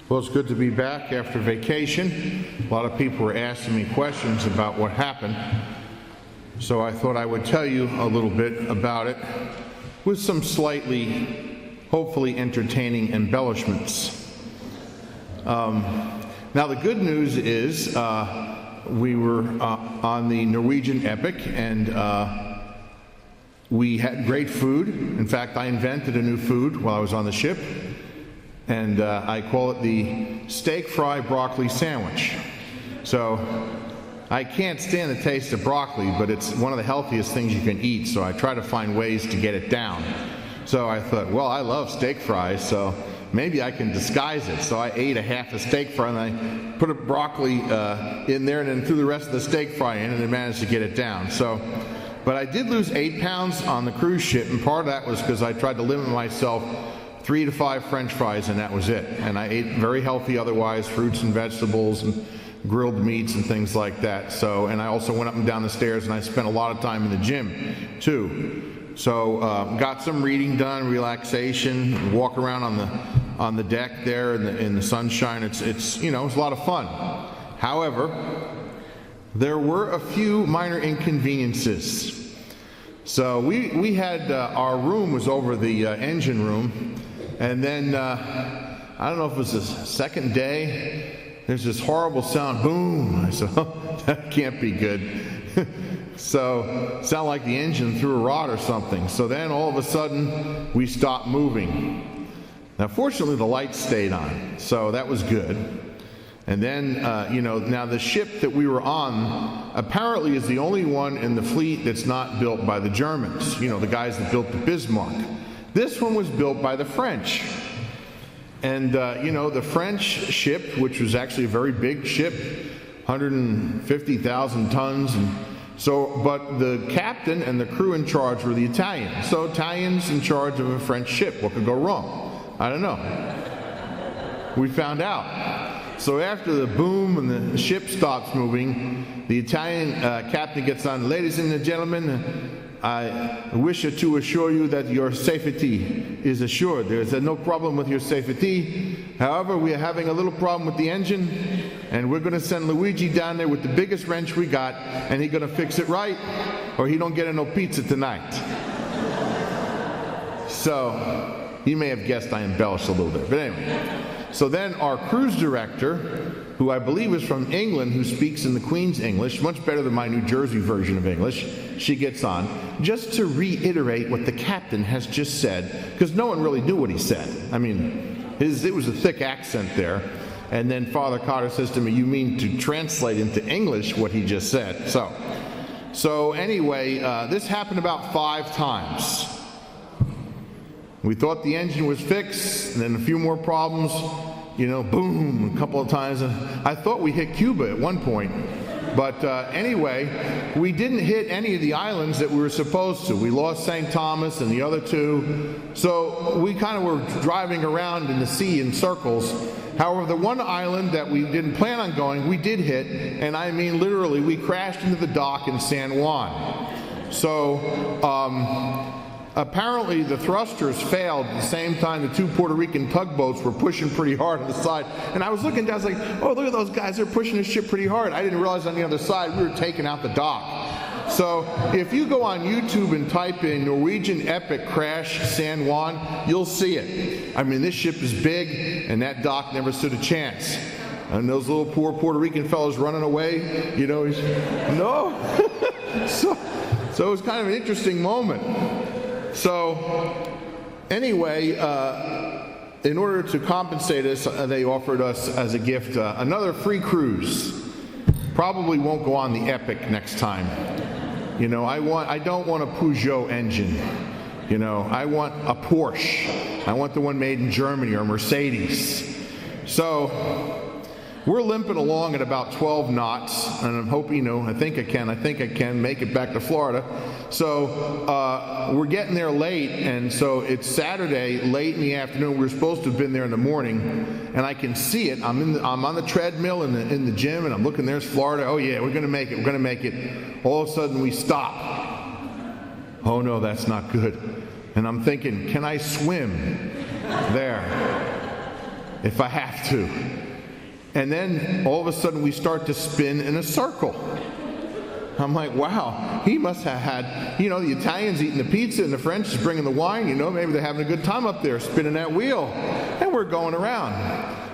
Well, it's good to be back after vacation. A lot of people were asking me questions about what happened, so I thought I would tell you a little bit about it with some slightly, hopefully entertaining embellishments. Now, the good news is we were on the Norwegian Epic, and we had great food. In fact, I invented a new food while I was on the ship, and I call it the steak fry broccoli sandwich. So I can't stand the taste of broccoli, but it's one of the healthiest things you can eat, so I try to find ways to get it down. So I thought, well, I love steak fries, so maybe I can disguise it. So I ate a half a steak fry, and I put a broccoli in there, and then threw the rest of the steak fry in, and then managed to get it down. But I did lose 8 pounds on the cruise ship, and part of that was because I tried to limit myself 3 to 5 French fries, and that was it. And I ate very healthy otherwise, fruits and vegetables and grilled meats and things like that. And I also went up and down the stairs, and I spent a lot of time in the gym too. So got some reading done, relaxation, walk around on the deck there in the sunshine. It's a lot of fun. However, there were a few minor inconveniences. So we had our room was over the engine room. And then, I don't know if it was the second day, there's this horrible sound, boom. I said, oh, that can't be good. So, sounded like the engine threw a rod or something. So then, all of a sudden, we stopped moving. Now, fortunately, the lights stayed on, so that was good. And then, now the ship that we were on apparently is the only one in the fleet that's not built by the Germans, the guys that built the Bismarck. This one was built by the French. And, the French ship, which was actually a very big ship, 150,000 tons. But the captain and the crew in charge were the Italians. So Italians in charge of a French ship. What could go wrong? I don't know. We found out. So after the boom and the ship stops moving, the Italian captain gets on, ladies and gentlemen, I wish to assure you that your safety is assured. There's no problem with your safety. However, we are having a little problem with the engine, and we're going to send Luigi down there with the biggest wrench we got, and he's going to fix it right, or he don't get no pizza tonight. So, you may have guessed I embellished a little bit. But anyway, so then our cruise director, who I believe is from England, who speaks in the Queen's English, much better than my New Jersey version of English, she gets on, just to reiterate what the captain has just said, because no one really knew what he said. I mean, it was a thick accent there. And then Father Cotter says to me, you mean to translate into English what he just said? So anyway, this happened about 5 times. We thought the engine was fixed, and then a few more problems, boom, a couple of times. I thought we hit Cuba at one point. But anyway, we didn't hit any of the islands that we were supposed to. We lost St. Thomas and the other 2. So we kind of were driving around in the sea in circles. However, the one island that we didn't plan on going, we did hit. And I mean, literally, we crashed into the dock in San Juan. So, apparently the thrusters failed at the same time the 2 Puerto Rican tugboats were pushing pretty hard on the side. And I was looking down, I was like, oh, look at those guys, they're pushing the ship pretty hard. I didn't realize on the other side we were taking out the dock. So if you go on YouTube and type in Norwegian Epic Crash San Juan, you'll see it. I mean, this ship is big, and that dock never stood a chance. And those little poor Puerto Rican fellows running away, no. So it was kind of an interesting moment. So, anyway, in order to compensate us, they offered us as a gift another free cruise. Probably won't go on the Epic next time. I don't want a Peugeot engine. I want a Porsche. I want the one made in Germany, or Mercedes. So, we're limping along at about 12 knots, and I'm hoping, I think I can make it back to Florida. So we're getting there late, and so it's Saturday, late in the afternoon. We were supposed to have been there in the morning, and I can see it. I'm on the treadmill in the gym, and I'm looking, there's Florida. Oh yeah, we're going to make it. All of a sudden we stop. Oh no, that's not good. And I'm thinking, can I swim there? if I have to. And then all of a sudden we start to spin in a circle. I'm like, wow, he must have had, the Italians eating the pizza and the French is bringing the wine, maybe they're having a good time up there spinning that wheel. And we're going around.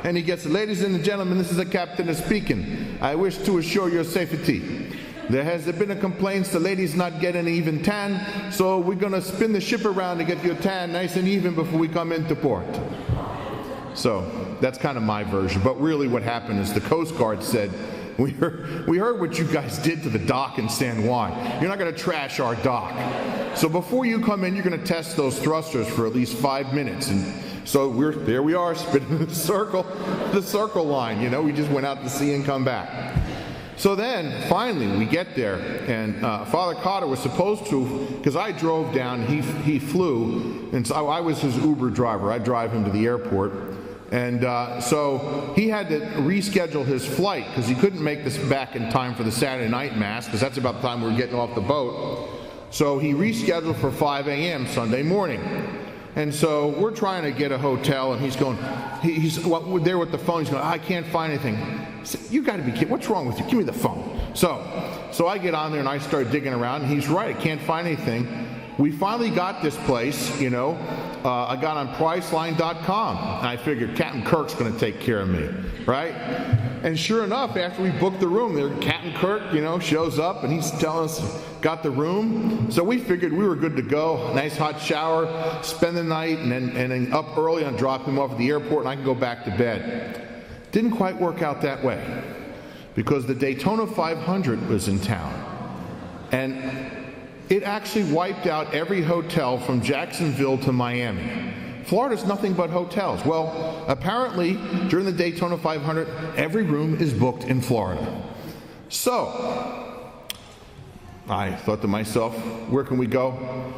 And he gets, ladies and gentlemen, this is the captain speaking. I wish to assure your safety. There has been a complaint the ladies not getting an even tan, so we're going to spin the ship around to get your tan nice and even before we come into port. So that's kind of my version. But really what happened is the Coast Guard said, we heard what you guys did to the dock in San Juan. You're not going to trash our dock. So before you come in, you're going to test those thrusters for at least 5 minutes. And so there we are, spinning the circle line. We just went out to sea and come back. So then, finally, we get there, and Father Cotter was supposed to, because I drove down, he flew, and so I was his Uber driver. I drive him to the airport. And so he had to reschedule his flight because he couldn't make this back in time for the Saturday night Mass, because that's about the time we were getting off the boat. So he rescheduled for 5 a.m. Sunday morning. And so we're trying to get a hotel, and he's there with the phone. He's going, I can't find anything. I said, you got to be kidding. What's wrong with you? Give me the phone. So I get on there, and I start digging around, and he's right. I can't find anything. We finally got this place, I got on Priceline.com, and I figured Captain Kirk's going to take care of me, right? And sure enough, after we booked the room, Captain Kirk, shows up, and he's telling us, got the room. So we figured we were good to go. Nice hot shower, spend the night, and then up early and drop him off at the airport, and I can go back to bed. Didn't quite work out that way, because the Daytona 500 was in town. And it actually wiped out every hotel from Jacksonville to Miami. Florida's nothing but hotels. Well, apparently, during the Daytona 500, every room is booked in Florida. So, I thought to myself, where can we go?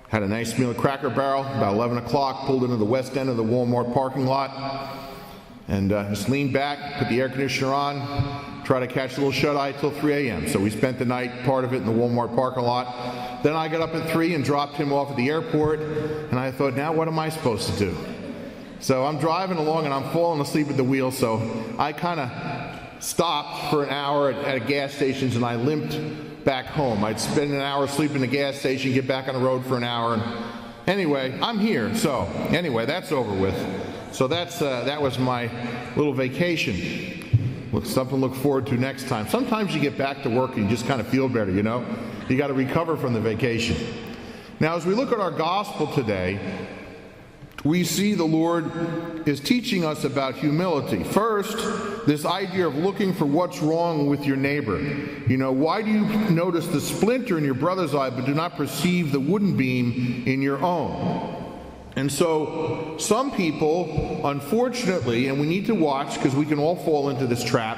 Had a nice meal at Cracker Barrel, about 11 o'clock, pulled into the west end of the Walmart parking lot, and just leaned back, put the air conditioner on, try to catch a little shut-eye till 3 a.m. So we spent the night, part of it, in the Walmart parking lot. Then I got up at 3 and dropped him off at the airport, and I thought, now what am I supposed to do? So I'm driving along, and I'm falling asleep at the wheel, so I kind of stopped for an hour at gas stations, and I limped back home. I'd spend an hour sleeping in the gas station, get back on the road for an hour, and anyway, I'm here. So anyway, that's over with. So that was my little vacation. Something to look forward to next time. Sometimes you get back to work and you just kind of feel better, You got to recover from the vacation. Now, as we look at our gospel today, we see the Lord is teaching us about humility. First, this idea of looking for what's wrong with your neighbor. Why do you notice the splinter in your brother's eye but do not perceive the wooden beam in your own? And so some people, unfortunately, and we need to watch because we can all fall into this trap,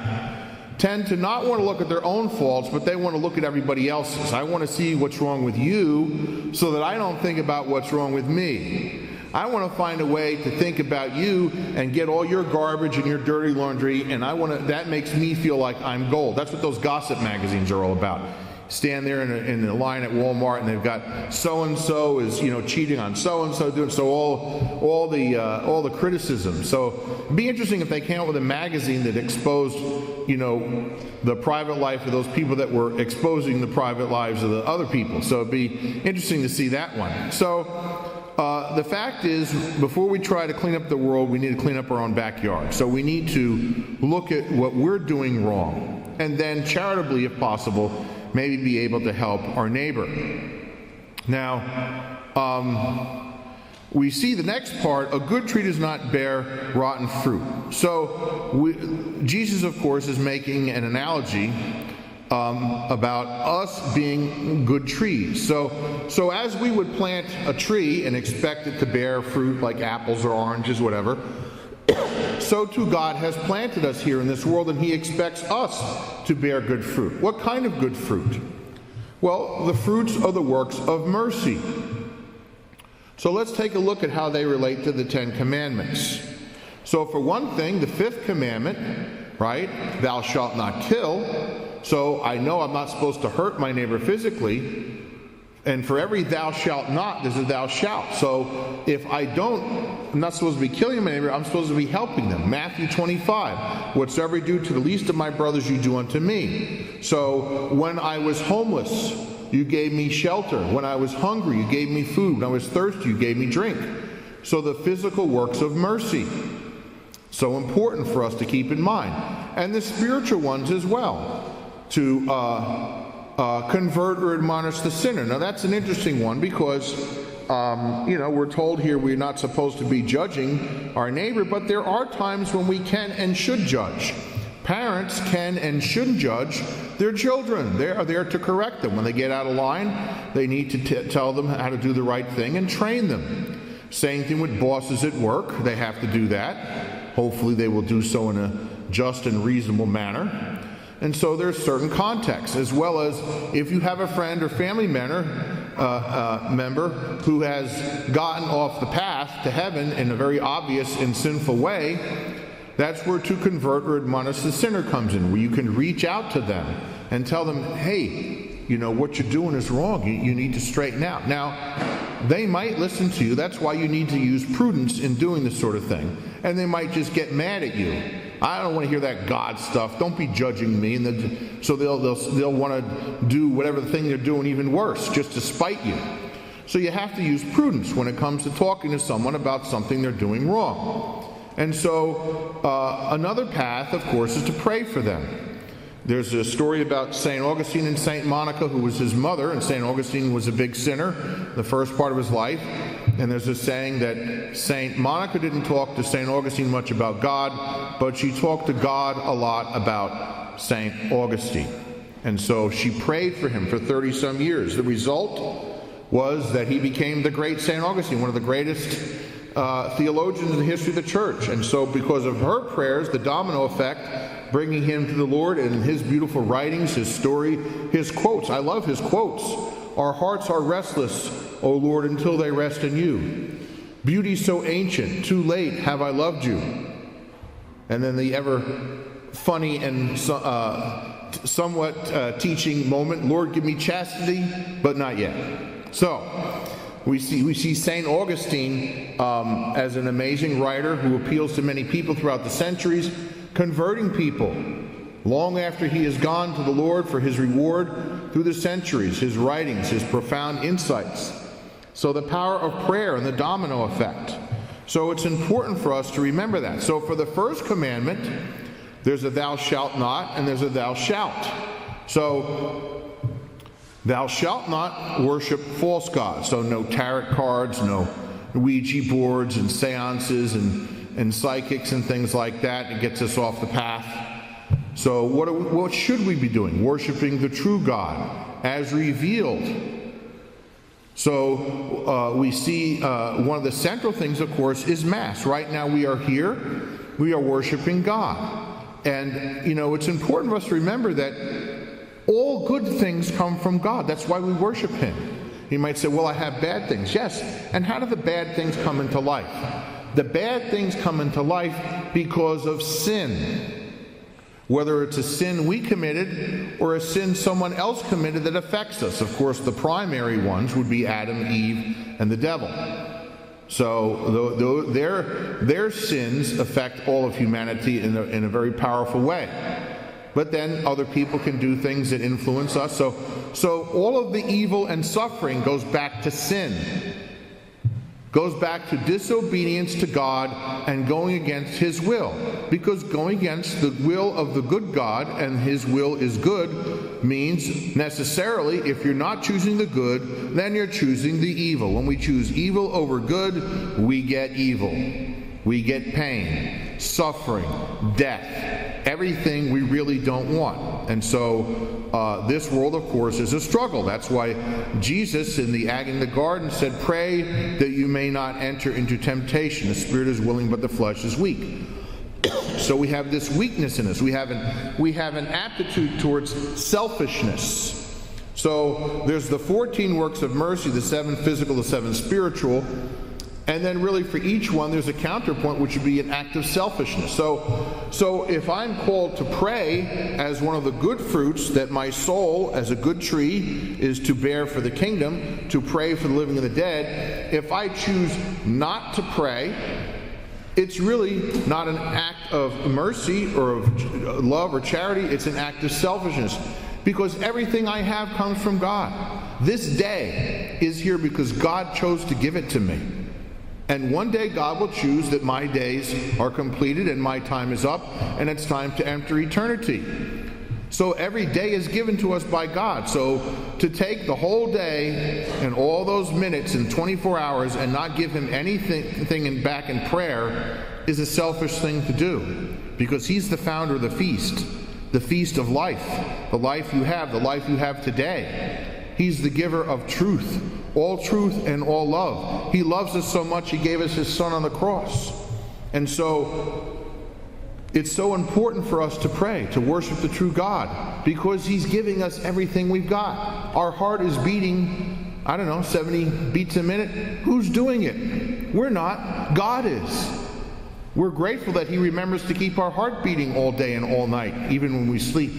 tend to not want to look at their own faults, but they want to look at everybody else's. I want to see what's wrong with you so that I don't think about what's wrong with me. I want to find a way to think about you and get all your garbage and your dirty laundry, and that makes me feel like I'm gold. That's what those gossip magazines are all about. Stand there in the line at Walmart, and they've got so-and-so is cheating on so-and-so, doing so all the criticism. So it'd be interesting if they came out with a magazine that exposed the private life of those people that were exposing the private lives of the other people. So it'd be interesting to see that one. So the fact is, before we try to clean up the world, we need to clean up our own backyard. So we need to look at what we're doing wrong, and then charitably, if possible, maybe be able to help our neighbor. Now, we see the next part, a good tree does not bear rotten fruit. So Jesus, of course, is making an analogy about us being good trees. So as we would plant a tree and expect it to bear fruit like apples or oranges, whatever, so too God has planted us here in this world, and He expects us to bear good fruit. What kind of good fruit? Well, the fruits are the works of mercy. So let's take a look at how they relate to the 10 Commandments. So for one thing, the 5th commandment, right? Thou shalt not kill. So I know I'm not supposed to hurt my neighbor physically. And for every thou shalt not, there's a thou shalt. So if I'm not supposed to be killing them, I'm supposed to be helping them. Matthew 25, whatsoever you do to the least of my brothers, you do unto me. So when I was homeless, you gave me shelter. When I was hungry, you gave me food. When I was thirsty, you gave me drink. So the physical works of mercy. So important for us to keep in mind. And the spiritual ones as well, to convert or admonish the sinner. Now that's an interesting one because, we're told here we're not supposed to be judging our neighbor, but there are times when we can and should judge. Parents can and should judge their children. They are there to correct them. When they get out of line, they need to tell them how to do the right thing and train them. Same thing with bosses at work. They have to do that. Hopefully they will do so in a just and reasonable manner. And so there's certain contexts, as well as if you have a friend or family member who has gotten off the path to heaven in a very obvious and sinful way, that's where to convert or admonish the sinner comes in, where you can reach out to them and tell them, hey, what you're doing is wrong. You need to straighten out. Now, they might listen to you. That's why you need to use prudence in doing this sort of thing. And they might just get mad at you. I don't want to hear that God stuff. Don't be judging me. And so they'll want to do whatever the thing they're doing even worse, just to spite you. So you have to use prudence when it comes to talking to someone about something they're doing wrong. And so another path, of course, is to pray for them. There's a story about St. Augustine and St. Monica, who was his mother, and St. Augustine was a big sinner the first part of his life. And there's a saying that St. Monica didn't talk to St. Augustine much about God, but she talked to God a lot about St. Augustine. And so she prayed for him for 30-some years. The result was that he became the great St. Augustine, one of the greatest theologians in the history of the church. And so because of her prayers, the domino effect, bringing him to the Lord, and his beautiful writings, his story, his quotes. I love his quotes. Our hearts are restless, O Lord, until they rest in you. Beauty so ancient, too late have I loved you. And then the ever funny and somewhat teaching moment, Lord, give me chastity, but not yet. So we see St. Augustine as an amazing writer who appeals to many people throughout the centuries, converting people long after he has gone to the Lord for his reward through the centuries, his writings, his profound insights. So the power of prayer and the domino effect. So it's important for us to remember that. So for the first commandment, there's a thou shalt not and there's a thou shalt. So thou shalt not worship false gods. So no tarot cards, no Ouija boards and seances and psychics and things like that. It gets us off the path. So what should we be doing? Worshiping the true God as revealed. So we see one of the central things, of course, is Mass. Right now we are here. We are worshiping God. And, it's important for us to remember that all good things come from God. That's why we worship Him. You might say, well, I have bad things. Yes. And how do the bad things come into life? The bad things come into life because of sin. Whether it's a sin we committed or a sin someone else committed that affects us. Of course, the primary ones would be Adam, Eve, and the devil. So their sins affect all of humanity in a very powerful way. But then other people can do things that influence us. So all of the evil and suffering goes back to sin. Goes back to disobedience to God and going against His will. Because going against the will of the good God, and His will is good, means necessarily if you're not choosing the good, then you're choosing the evil. When we choose evil over good, we get evil. We get pain, suffering, death, everything we really don't want. And so this world, of course, is a struggle. That's why Jesus in the garden said, pray that you may not enter into temptation. The spirit is willing, but the flesh is weak. So we have this weakness in us. We have an aptitude towards selfishness. So there's the 14 works of mercy, the 7 physical, the 7 spiritual. And then really for each one, there's a counterpoint, which would be an act of selfishness. So if I'm called to pray as one of the good fruits that my soul, as a good tree, is to bear for the kingdom, to pray for the living and the dead, if I choose not to pray, it's really not an act of mercy or of love or charity. It's an act of selfishness, because everything I have comes from God. This day is here because God chose to give it to me. And one day God will choose that my days are completed and my time is up and it's time to enter eternity. So every day is given to us by God. So to take the whole day and all those minutes and 24 hours and not give him anything back in prayer is a selfish thing to do, because he's the founder of the feast of life, the life you have today. He's the giver of truth and all love. He loves us so much, he gave us his son on the cross. And so it's so important for us to pray, to worship the true God, because he's giving us everything we've got. Our heart is beating, 70 beats a minute. Who's doing it? We're not. God is. We're grateful that he remembers to keep our heart beating all day and all night, even when we sleep.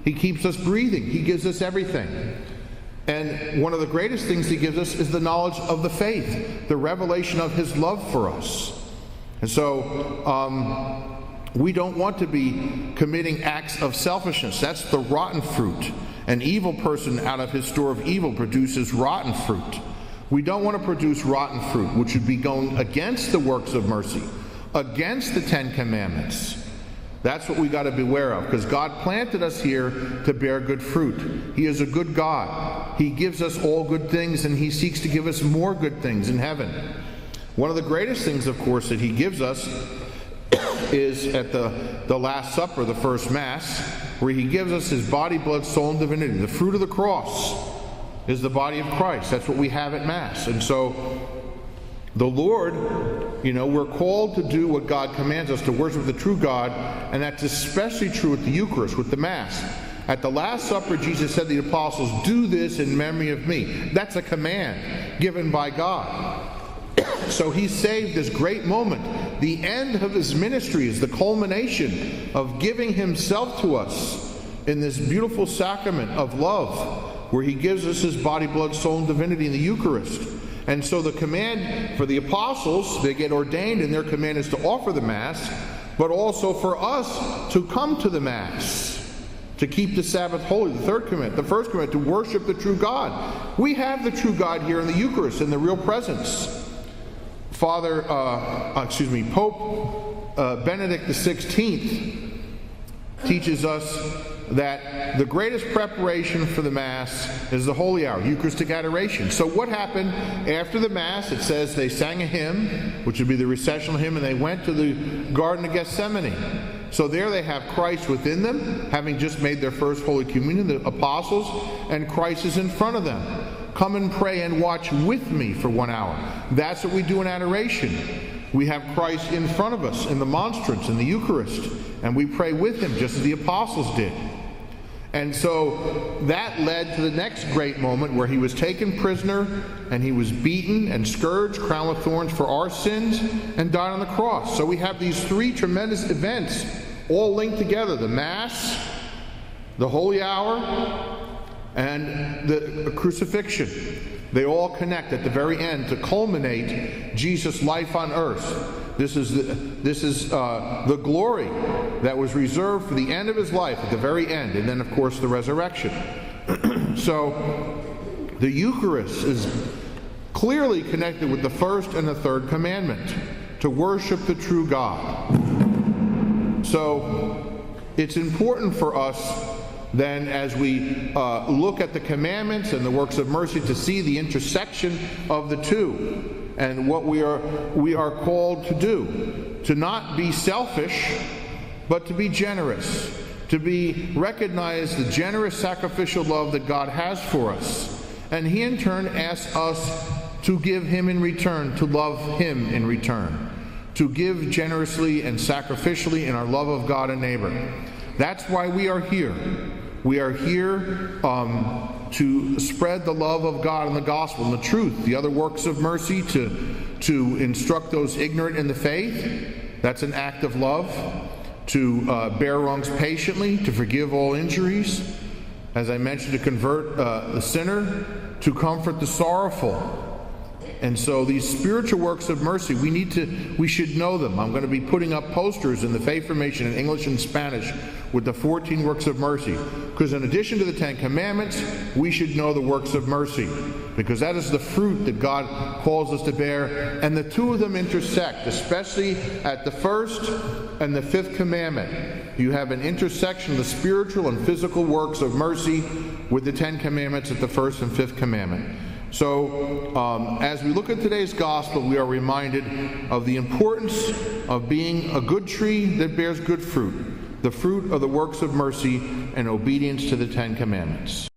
He keeps us breathing. He gives us everything. And one of the greatest things he gives us is the knowledge of the faith, the revelation of his love for us. And so we don't want to be committing acts of selfishness. That's the rotten fruit. An evil person out of his store of evil produces rotten fruit. We don't want to produce rotten fruit, which would be going against the works of mercy, against the 10 Commandments. That's what we got to beware of, because God planted us here to bear good fruit. He is a good God. He gives us all good things, and he seeks to give us more good things in heaven. One of the greatest things, of course, that he gives us is at the Last Supper, the first Mass, where he gives us his body, blood, soul, and divinity. The fruit of the cross is the body of Christ. That's what we have at Mass. And so the Lord, we're called to do what God commands us, to worship the true God, and that's especially true with the Eucharist, with the Mass. At the Last Supper, Jesus said to the apostles, "Do this in memory of me." That's a command given by God. So he saved this great moment. The end of his ministry is the culmination of giving himself to us in this beautiful sacrament of love, where he gives us his body, blood, soul, and divinity in the Eucharist. And so the command for the apostles, they get ordained, and their command is to offer the Mass, but also for us to come to the Mass, to keep the Sabbath holy. The third command, the first command, to worship the true God. We have the true God here in the Eucharist, in the real presence. Pope Benedict XVI teaches us that the greatest preparation for the Mass is the Holy Hour, Eucharistic adoration. So what happened after the Mass? It says they sang a hymn, which would be the recessional hymn, and they went to the Garden of Gethsemane. So there they have Christ within them, having just made their first Holy Communion, the apostles, and Christ is in front of them. Come and pray and watch with me for 1 hour. That's what we do in adoration. We have Christ in front of us in the monstrance, in the Eucharist, and we pray with him just as the apostles did. And so that led to the next great moment, where he was taken prisoner and he was beaten and scourged, crowned with thorns for our sins, and died on the cross. So we have these three tremendous events all linked together: the Mass, the Holy Hour, and the crucifixion. They all connect at the very end to culminate Jesus' life on earth. This is the glory that was reserved for the end of his life, at the very end, and then of course the resurrection. So the Eucharist is clearly connected with the first and the third commandment, to worship the true God. So it's important for us then, as we look at the commandments and the works of mercy, to see the intersection of the two and what we are called to do. To not be selfish, but to be generous. To recognize the generous sacrificial love that God has for us. And he in turn asks us to give him in return, to love him in return. To give generously and sacrificially in our love of God and neighbor. That's why we are here. We are here to spread the love of God and the gospel and the truth. The other works of mercy, to instruct those ignorant in the faith. That's an act of love. To bear wrongs patiently, to forgive all injuries. As I mentioned, to convert the sinner, to comfort the sorrowful. And so these spiritual works of mercy, we should know them. I'm going to be putting up posters in the Faith Formation in English and Spanish with the 14 works of mercy. Because in addition to the 10 Commandments, we should know the works of mercy. Because that is the fruit that God calls us to bear. And the two of them intersect, especially at the first and the fifth commandment. You have an intersection of the spiritual and physical works of mercy with the 10 Commandments at the first and fifth commandment. So as we look at today's gospel, we are reminded of the importance of being a good tree that bears good fruit, the fruit of the works of mercy and obedience to the 10 Commandments.